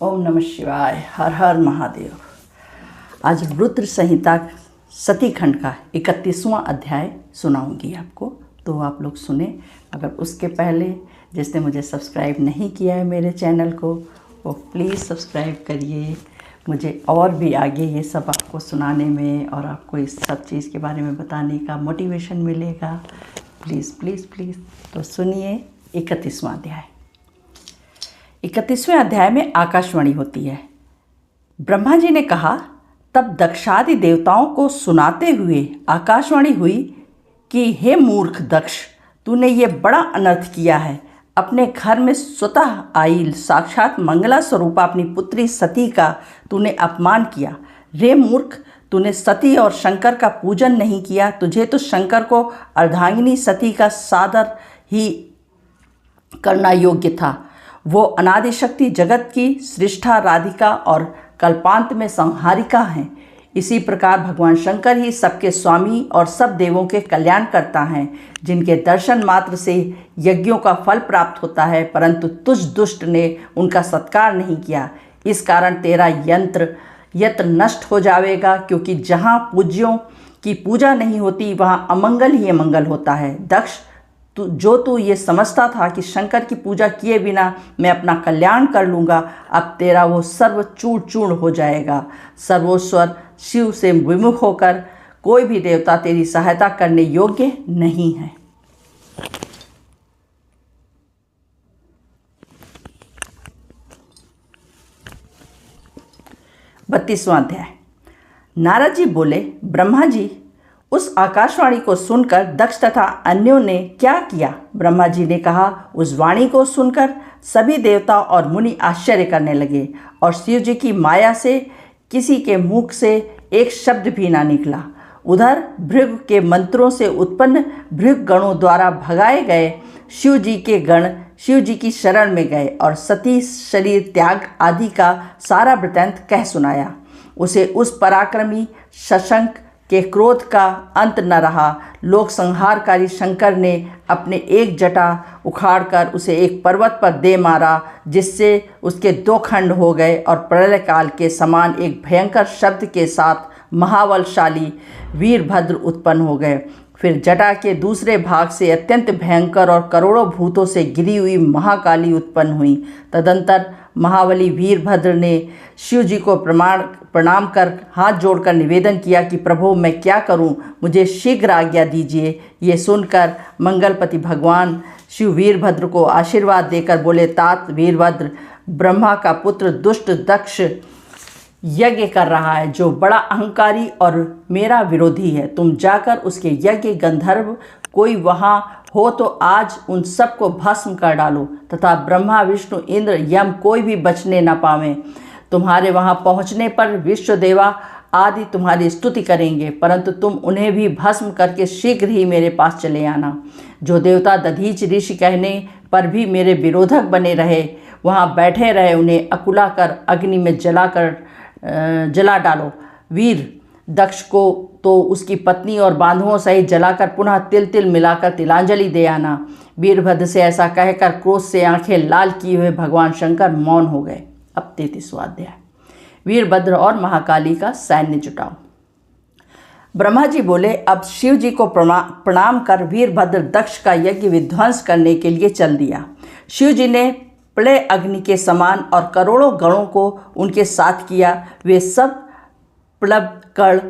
ओम नमः शिवाय। हर हर महादेव। आज रुद्र संहिता सती खंड का 31वां अध्याय सुनाऊंगी आपको, तो आप लोग सुने। अगर उसके पहले जिसने मुझे सब्सक्राइब नहीं किया है मेरे चैनल को, वो प्लीज़ सब्सक्राइब करिए। मुझे और भी आगे ये सब आपको सुनाने में और आपको इस सब चीज़ के बारे में बताने का मोटिवेशन मिलेगा। Please please please. तो सुनिए 31वां अध्याय। 31वें अध्याय में आकाशवाणी होती है। ब्रह्मा जी ने कहा, तब दक्षादि देवताओं को सुनाते हुए आकाशवाणी हुई कि हे मूर्ख दक्ष, तूने ये बड़ा अनर्थ किया है। अपने घर में स्वतः आई साक्षात मंगला स्वरूपा अपनी पुत्री सती का तूने अपमान किया। रे मूर्ख, तूने सती और शंकर का पूजन नहीं किया। तुझे तो शंकर को अर्धांगिनी सती का सादर ही करना योग्य था। वो अनादि शक्ति जगत की सृष्टा, राधिका और कल्पांत में संहारिका हैं। इसी प्रकार भगवान शंकर ही सबके स्वामी और सब देवों के कल्याण करता हैं, जिनके दर्शन मात्र से यज्ञों का फल प्राप्त होता है, परंतु तुझ दुष्ट ने उनका सत्कार नहीं किया। इस कारण तेरा यत्र नष्ट हो जाएगा, क्योंकि जहाँ पूज्यों की पूजा नहीं होती वहाँ अमंगल ही अमंगल होता है। दक्ष, तू ये समझता था कि शंकर की पूजा किए बिना मैं अपना कल्याण कर लूँगा, अब तेरा वो सर्व चूर्ण चूर्ण हो जाएगा। सर्वोश्वर शिव से विमुख होकर कोई भी देवता तेरी सहायता करने योग्य नहीं है। बत्तीसवां अध्याय। नारद जी बोले, ब्रह्मा जी, उस आकाशवाणी को सुनकर दक्ष तथा अन्यों ने क्या किया? ब्रह्मा जी ने कहा, उस वाणी को सुनकर सभी देवता और मुनि आश्चर्य करने लगे और शिव जी की माया से किसी के मुख से एक शब्द भी ना निकला। उधर भृगु के मंत्रों से उत्पन्न भृगु गणों द्वारा भगाए गए शिव जी के गण शिव जी की शरण में गए और सती शरीर त्याग आदि का सारा वृत्तांत कह सुनाया। उसे उस पराक्रमी शशंक के क्रोध का अंत न रहा। लोक संहारकारी शंकर ने अपने एक जटा उखाड़कर उसे एक पर्वत पर दे मारा, जिससे उसके दो खंड हो गए और प्रलय काल के समान एक भयंकर शब्द के साथ महाबलशाली वीरभद्र उत्पन्न हो गए। फिर जटा के दूसरे भाग से अत्यंत भयंकर और करोड़ों भूतों से घिरी हुई महाकाली उत्पन्न हुई। तदंतर महाबली वीरभद्र ने शिव जी को प्रणाम कर हाथ जोड़कर निवेदन किया कि प्रभु, मैं क्या करूं, मुझे शीघ्र आज्ञा दीजिए। ये सुनकर मंगलपति भगवान शिव वीरभद्र को आशीर्वाद देकर बोले, तात वीरभद्र, ब्रह्मा का पुत्र दुष्ट दक्ष यज्ञ कर रहा है, जो बड़ा अहंकारी और मेरा विरोधी है। तुम जाकर उसके यज्ञ गंधर्व कोई वहाँ हो तो आज उन सबको भस्म कर डालो, तथा ब्रह्मा विष्णु इंद्र यम कोई भी बचने न पावे। तुम्हारे वहाँ पहुँचने पर विश्वदेवा आदि तुम्हारी स्तुति करेंगे, परंतु तुम उन्हें भी भस्म करके शीघ्र ही मेरे पास चले आना। जो देवता दधीच ऋषि कहने पर भी मेरे विरोधक बने रहे, वहाँ बैठे रहे, उन्हें अकुला कर अग्नि में जला डालो। वीर दक्ष को तो उसकी पत्नी और बांधवों सहित जलाकर पुनः तिल तिल मिलाकर तिलांजलि दे आना। वीरभद्र से ऐसा कहकर क्रोध से आंखें लाल किए हुए भगवान शंकर मौन हो गए। अब 33वां अध्याय। वीरभद्र और महाकाली का सैन्य जुटाओ। ब्रह्मा जी बोले, अब शिव जी को प्रणाम कर वीरभद्र दक्ष का यज्ञ विध्वंस करने के लिए चल दिया। शिव जी ने प्रलय अग्नि के समान और करोड़ों गणों को उनके साथ किया। वे सब प्लव कण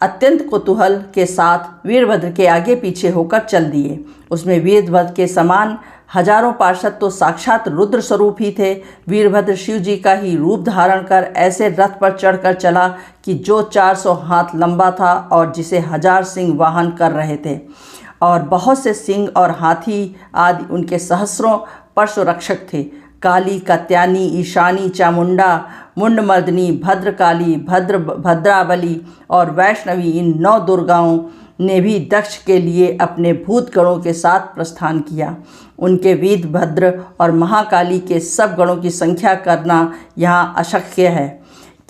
अत्यंत कुतूहल के साथ वीरभद्र के आगे पीछे होकर चल दिए। उसमें वीरभद्र के समान हजारों पार्षद तो साक्षात रुद्र स्वरूप ही थे। वीरभद्र शिव जी का ही रूप धारण कर ऐसे रथ पर चढ़कर चला कि जो 400 हाथ लंबा था और जिसे 1000 सिंह वाहन कर रहे थे, और बहुत से सिंह और हाथी आदि उनके सहस्रों परशु रक्षक थे। काली, कात्यायनी, ईशानी, चामुंडा, मुंडमर्दिनी, भद्रकाली, भद्रावली और वैष्णवी, इन 9 दुर्गाओं ने भी दक्ष के लिए अपने भूत गणों के साथ प्रस्थान किया। उनके वीरभद्र और महाकाली के सब गणों की संख्या करना यहाँ अशक्य है।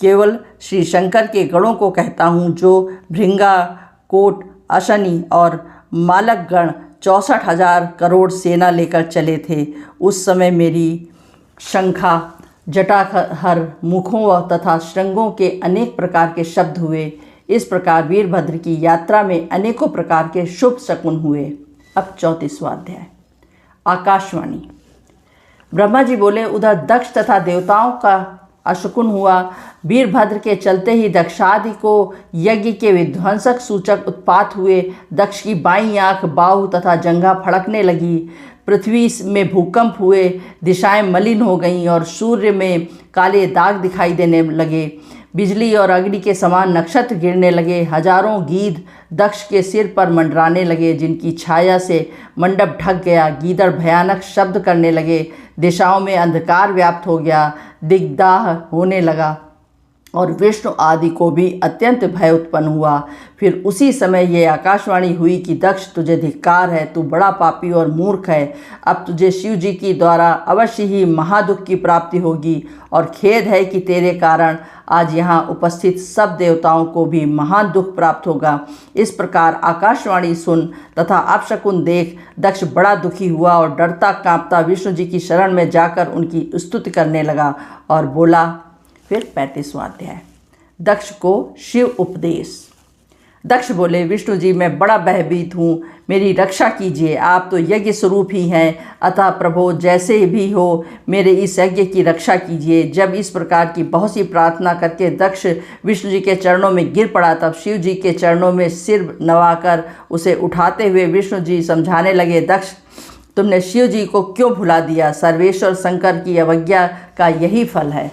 केवल श्री शंकर के गणों को कहता हूँ, जो भृंगा, कोट, अशनि और मालक गण 64,000 करोड़ सेना लेकर चले थे। उस समय मेरी शंखा जटाहर मुखों तथा श्रृंगों के अनेक प्रकार के शब्द हुए। इस प्रकार वीरभद्र की यात्रा में अनेकों प्रकार के शुभ शकुन हुए। अब 34वां अध्याय आकाशवाणी। ब्रह्मा जी बोले, उधर दक्ष तथा देवताओं का अशकुन हुआ। वीरभद्र के चलते ही दक्षादि को यज्ञ के विध्वंसक सूचक उत्पात हुए। दक्ष की बाईं आंख, बाहु तथा जंघा फड़कने लगी। पृथ्वी में भूकंप हुए, दिशाएं मलिन हो गईं और सूर्य में काले दाग दिखाई देने लगे। बिजली और अग्नि के समान नक्षत्र गिरने लगे। हजारों गीध दक्ष के सिर पर मंडराने लगे, जिनकी छाया से मंडप ढक गया। गीदड़ भयानक शब्द करने लगे। दिशाओं में अंधकार व्याप्त हो गया, दिग्दाह होने लगा और विष्णु आदि को भी अत्यंत भय उत्पन्न हुआ। फिर उसी समय ये आकाशवाणी हुई कि दक्ष, तुझे धिक्कार है, तू बड़ा पापी और मूर्ख है। अब तुझे शिव जी की द्वारा अवश्य ही महादुख की प्राप्ति होगी और खेद है कि तेरे कारण आज यहाँ उपस्थित सब देवताओं को भी महान दुख प्राप्त होगा। इस प्रकार आकाशवाणी सुन तथा अपशकुन देख दक्ष बड़ा दुखी हुआ और डरता कांपता विष्णु जी की शरण में जाकर उनकी स्तुति करने लगा और बोला। फिर 35वां अध्याय दक्ष को शिव उपदेश। दक्ष बोले, विष्णु जी, मैं बड़ा भयभीत हूँ, मेरी रक्षा कीजिए। आप तो यज्ञ स्वरूप ही हैं, अतः प्रभो जैसे भी हो मेरे इस यज्ञ की रक्षा कीजिए। जब इस प्रकार की बहुत सी प्रार्थना करके दक्ष विष्णु जी के चरणों में गिर पड़ा, तब शिव जी के चरणों में सिर नवाकर उसे उठाते हुए विष्णु जी समझाने लगे, दक्ष, तुमने शिव जी को क्यों भुला दिया? सर्वेश्वर शंकर की अवज्ञा का यही फल है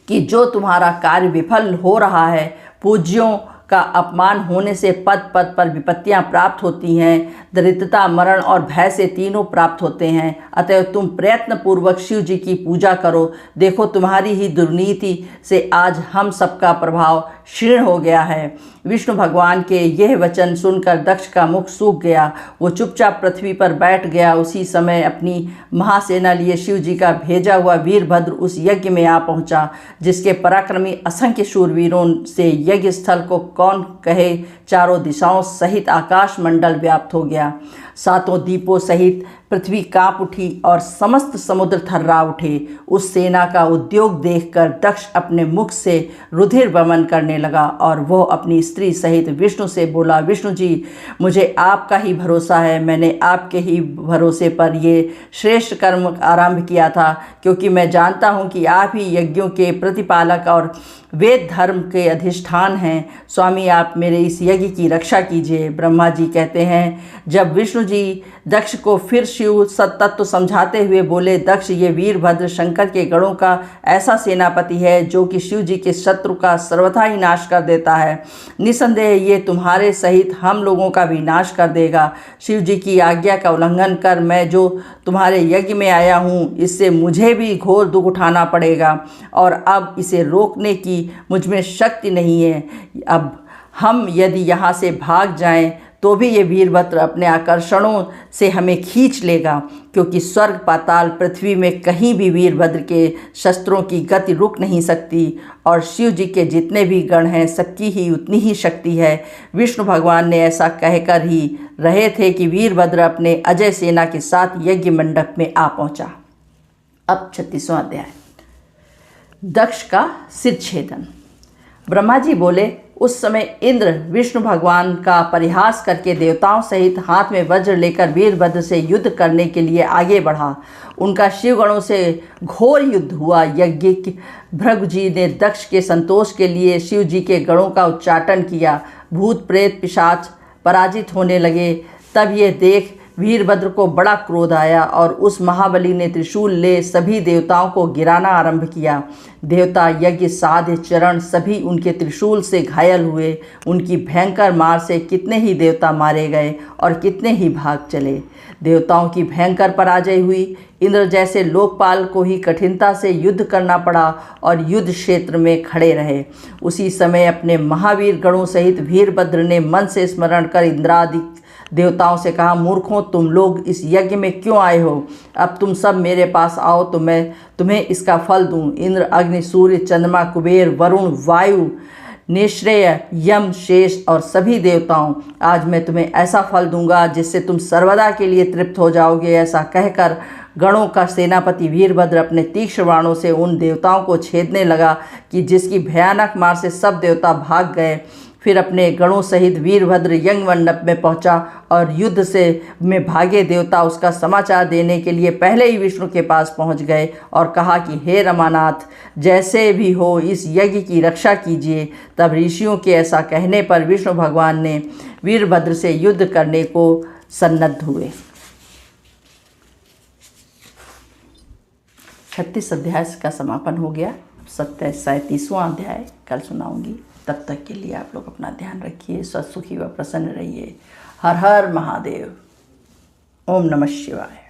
कि जो तुम्हारा कार्य विफल हो रहा है। पूज्यों का अपमान होने से पद पद पर विपत्तियां प्राप्त होती हैं। दरिद्रता, मरण और भय से तीनों प्राप्त होते हैं। अतएव तुम प्रयत्न पूर्वक शिव जी की पूजा करो। देखो, तुम्हारी ही दुर्नीति से आज हम सबका प्रभाव क्षीण हो गया है। विष्णु भगवान के यह वचन सुनकर दक्ष का मुख सूख गया। वो चुपचाप पृथ्वी पर बैठ गया। उसी समय अपनी महासेना लिए शिव जी का भेजा हुआ वीरभद्र उस यज्ञ में आ पहुंचा, जिसके पराक्रमी असंख्य शूरवीरों से यज्ञ स्थल को कौन कहे चारों दिशाओं सहित आकाश मंडल व्याप्त हो गया। सातों दीपों सहित पृथ्वी कांप उठी और समस्त समुद्र थर्रा उठे। उस सेना का उद्योग देखकर दक्ष अपने मुख से रुधिर वमन करने लगा और वह अपनी स्त्री सहित विष्णु से बोला, विष्णु जी, मुझे आपका ही भरोसा है। मैंने आपके ही भरोसे पर ये श्रेष्ठ कर्म आरंभ किया था, क्योंकि मैं जानता हूँ कि आप ही यज्ञों के प्रतिपालक और वेद धर्म के अधिष्ठान हैं। स्वामी, आप मेरे इस यज्ञ की रक्षा कीजिए। ब्रह्मा जी कहते हैं, जब विष्णु जी दक्ष को फिर शिव सत्तत्व समझाते हुए बोले, दक्ष, ये वीरभद्र शंकर के गणों का ऐसा सेनापति है जो कि शिव जी के शत्रु का सर्वथा ही नाश कर देता है। निसंदेह ये तुम्हारे सहित हम लोगों का भी नाश कर देगा। शिव जी की आज्ञा का उल्लंघन कर मैं जो तुम्हारे यज्ञ में आया हूँ, इससे मुझे भी घोर दुख उठाना पड़ेगा और अब इसे रोकने की मुझ में शक्ति नहीं है। अब हम यदि यहाँ से भाग जाएं तो भी ये वीरभद्र अपने आकर्षणों से हमें खींच लेगा, क्योंकि स्वर्ग, पाताल, पृथ्वी में कहीं भी वीरभद्र के शस्त्रों की गति रुक नहीं सकती और शिव जी के जितने भी गण हैं सबकी ही उतनी ही शक्ति है। विष्णु भगवान ने ऐसा कहकर ही रहे थे कि वीरभद्र अपने अजय सेना के साथ यज्ञ मंडप में आ पहुंचा। अब 36वां अध्याय दक्ष का सिर छेदन। ब्रह्मा जी बोले, उस समय इंद्र विष्णु भगवान का परिहास करके देवताओं सहित हाथ में वज्र लेकर वीरभद्र से युद्ध करने के लिए आगे बढ़ा। उनका शिवगणों से घोर युद्ध हुआ। यज्ञिक भृगु जी ने दक्ष के संतोष के लिए शिव जी के गणों का उच्चाटन किया। भूत प्रेत पिशाच पराजित होने लगे। तब ये देख वीरभद्र को बड़ा क्रोध आया और उस महाबली ने त्रिशूल ले सभी देवताओं को गिराना आरंभ किया। देवता, यज्ञ, साध, चरण सभी उनके त्रिशूल से घायल हुए। उनकी भयंकर मार से कितने ही देवता मारे गए और कितने ही भाग चले। देवताओं की भयंकर पराजय हुई। इंद्र जैसे लोकपाल को ही कठिनता से युद्ध करना पड़ा और युद्ध क्षेत्र में खड़े रहे। उसी समय अपने महावीर गणों सहित वीरभद्र ने मन से स्मरण कर इंद्रादि देवताओं से कहा, मूर्खों, तुम लोग इस यज्ञ में क्यों आए हो? अब तुम सब मेरे पास आओ तो मैं तुम्हें इसका फल दूं। इंद्र, अग्नि, सूर्य, चंद्रमा, कुबेर, वरुण, वायु, निश्रेय, यम, शेष और सभी देवताओं, आज मैं तुम्हें ऐसा फल दूंगा जिससे तुम सर्वदा के लिए तृप्त हो जाओगे। ऐसा कहकर गणों का सेनापति वीरभद्र अपने तीक्ष्ण बाणों से उन देवताओं को छेदने लगा कि जिसकी भयानक मार से सब देवता भाग गए। फिर अपने गणों सहित वीरभद्र यज्ञ मंडप में पहुंचा और युद्ध से में भागे देवता उसका समाचार देने के लिए पहले ही विष्णु के पास पहुंच गए और कहा कि हे रमानाथ, जैसे भी हो इस यज्ञ की रक्षा कीजिए। तब ऋषियों के ऐसा कहने पर विष्णु भगवान ने वीरभद्र से युद्ध करने को सन्नद्ध हुए। 36 अध्याय का समापन हो गया। 37वां अध्याय कल सुनाऊंगी। तब तक के लिए आप लोग अपना ध्यान रखिए, स्वस्थ सुखी व प्रसन्न रहिए। हर हर महादेव। ओम नमः शिवाय।